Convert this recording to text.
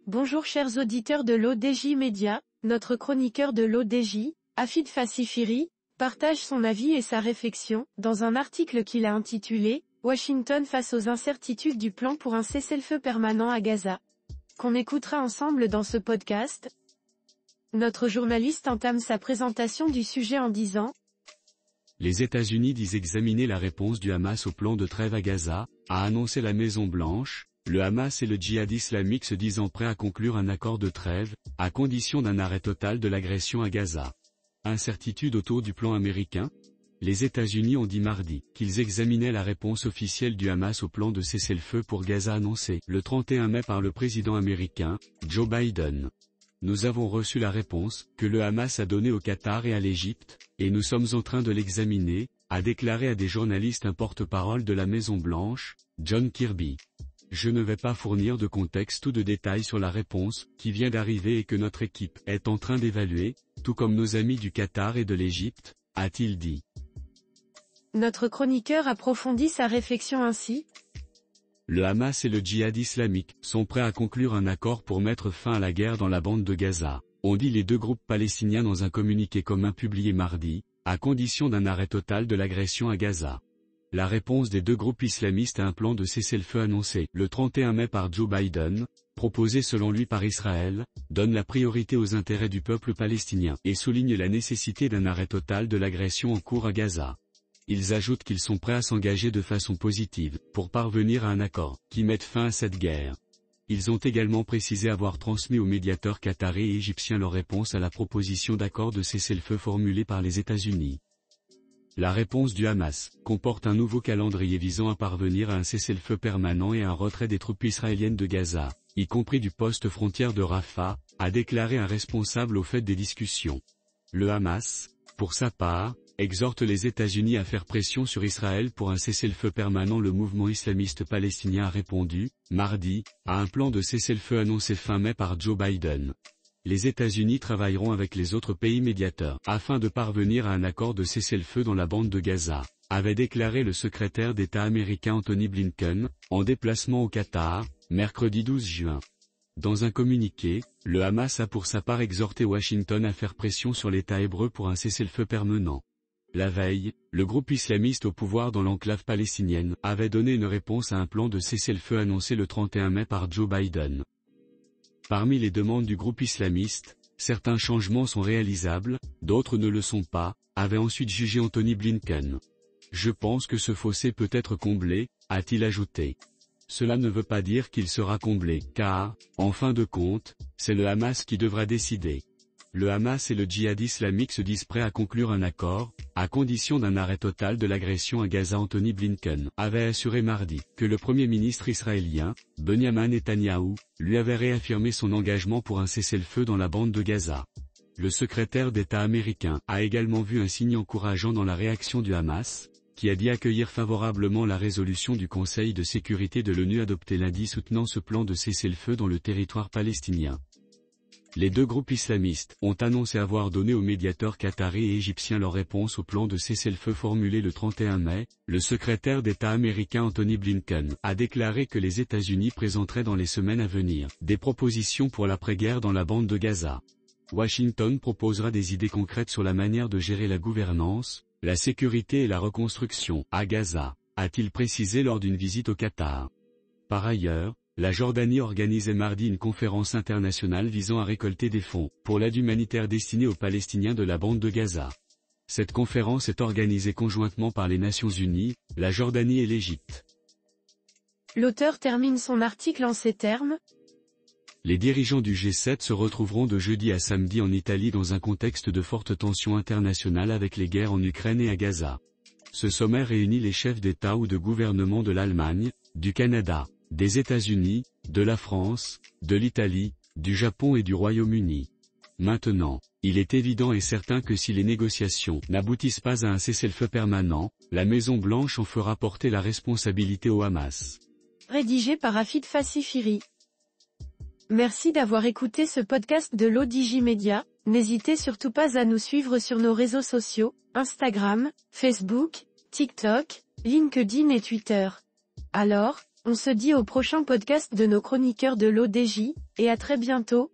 Bonjour chers auditeurs de l'ODJ Média, notre chroniqueur de l'ODJ, Afid Fassifiri, partage son avis et sa réflexion, dans un article qu'il a intitulé « Washington face aux incertitudes du plan pour un cessez-le-feu permanent à Gaza », qu'on écoutera ensemble dans ce podcast. Notre journaliste entame sa présentation du sujet en disant « Les États-Unis disent examiner la réponse du Hamas au plan de trêve à Gaza, a annoncé la Maison-Blanche. Le Hamas et le djihad islamique se disant prêts à conclure un accord de trêve, à condition d'un arrêt total de l'agression à Gaza. Incertitude autour du plan américain? Les États-Unis ont dit mardi qu'ils examinaient la réponse officielle du Hamas au plan de cessez-le-feu pour Gaza annoncé le 31 mai par le président américain, Joe Biden. Nous avons reçu la réponse que le Hamas a donnée au Qatar et à l'Égypte, et nous sommes en train de l'examiner, a déclaré à des journalistes un porte-parole de la Maison-Blanche, John Kirby. Je ne vais pas fournir de contexte ou de détails sur la réponse, qui vient d'arriver et que notre équipe est en train d'évaluer, tout comme nos amis du Qatar et de l'Égypte, a-t-il dit. Notre chroniqueur approfondit sa réflexion ainsi. Le Hamas et le djihad islamique sont prêts à conclure un accord pour mettre fin à la guerre dans la bande de Gaza, ont dit les deux groupes palestiniens dans un communiqué commun publié mardi, à condition d'un arrêt total de l'agression à Gaza. La réponse des deux groupes islamistes à un plan de cessez-le-feu annoncé le 31 mai par Joe Biden, proposé selon lui par Israël, donne la priorité aux intérêts du peuple palestinien et souligne la nécessité d'un arrêt total de l'agression en cours à Gaza. Ils ajoutent qu'ils sont prêts à s'engager de façon positive pour parvenir à un accord qui mette fin à cette guerre. Ils ont également précisé avoir transmis aux médiateurs qataris et égyptiens leur réponse à la proposition d'accord de cessez-le-feu formulée par les États-Unis. La réponse du Hamas comporte un nouveau calendrier visant à parvenir à un cessez-le-feu permanent et à un retrait des troupes israéliennes de Gaza, y compris du poste frontière de Rafah, a déclaré un responsable au fait des discussions. Le Hamas, pour sa part, exhorte les États-Unis à faire pression sur Israël pour un cessez-le-feu permanent. Le mouvement islamiste palestinien a répondu, mardi, à un plan de cessez-le-feu annoncé fin mai par Joe Biden. Les États-Unis travailleront avec les autres pays médiateurs afin de parvenir à un accord de cessez-le-feu dans la bande de Gaza, avait déclaré le secrétaire d'État américain Antony Blinken, en déplacement au Qatar, mercredi 12 juin. Dans un communiqué, le Hamas a pour sa part exhorté Washington à faire pression sur l'État hébreu pour un cessez-le-feu permanent. La veille, le groupe islamiste au pouvoir dans l'enclave palestinienne avait donné une réponse à un plan de cessez-le-feu annoncé le 31 mai par Joe Biden. Parmi les demandes du groupe islamiste, certains changements sont réalisables, d'autres ne le sont pas, avait ensuite jugé Antony Blinken. Je pense que ce fossé peut être comblé, a-t-il ajouté. Cela ne veut pas dire qu'il sera comblé, car, en fin de compte, c'est le Hamas qui devra décider. Le Hamas et le djihad islamique se disent prêts à conclure un accord, à condition d'un arrêt total de l'agression à Gaza. Antony Blinken avait assuré mardi que le Premier ministre israélien, Benjamin Netanyahou, lui avait réaffirmé son engagement pour un cessez-le-feu dans la bande de Gaza. Le secrétaire d'État américain a également vu un signe encourageant dans la réaction du Hamas, qui a dit accueillir favorablement la résolution du Conseil de sécurité de l'ONU adoptée lundi soutenant ce plan de cessez-le-feu dans le territoire palestinien. Les deux groupes islamistes ont annoncé avoir donné aux médiateurs qataris et égyptiens leur réponse au plan de cessez-le-feu formulé le 31 mai. Le secrétaire d'État américain Antony Blinken a déclaré que les États-Unis présenteraient dans les semaines à venir des propositions pour l'après-guerre dans la bande de Gaza. Washington proposera des idées concrètes sur la manière de gérer la gouvernance, la sécurité et la reconstruction à Gaza, a-t-il précisé lors d'une visite au Qatar. Par ailleurs, la Jordanie organisait mardi une conférence internationale visant à récolter des fonds pour l'aide humanitaire destinée aux Palestiniens de la bande de Gaza. Cette conférence est organisée conjointement par les Nations Unies, la Jordanie et l'Égypte. L'auteur termine son article en ces termes. Les dirigeants du G7 se retrouveront de jeudi à samedi en Italie dans un contexte de forte tension internationale avec les guerres en Ukraine et à Gaza. Ce sommet réunit les chefs d'État ou de gouvernement de l'Allemagne, du Canada, des États-Unis, de la France, de l'Italie, du Japon et du Royaume-Uni. Maintenant, il est évident et certain que si les négociations n'aboutissent pas à un cessez-le-feu permanent, la Maison-Blanche en fera porter la responsabilité au Hamas. Rédigé par Afid Fassifiri. Merci d'avoir écouté ce podcast de l'ODJ Média. N'hésitez surtout pas à nous suivre sur nos réseaux sociaux, Instagram, Facebook, TikTok, LinkedIn et Twitter. Alors, On se dit au prochain podcast de nos chroniqueurs de l'ODJ, et à très bientôt,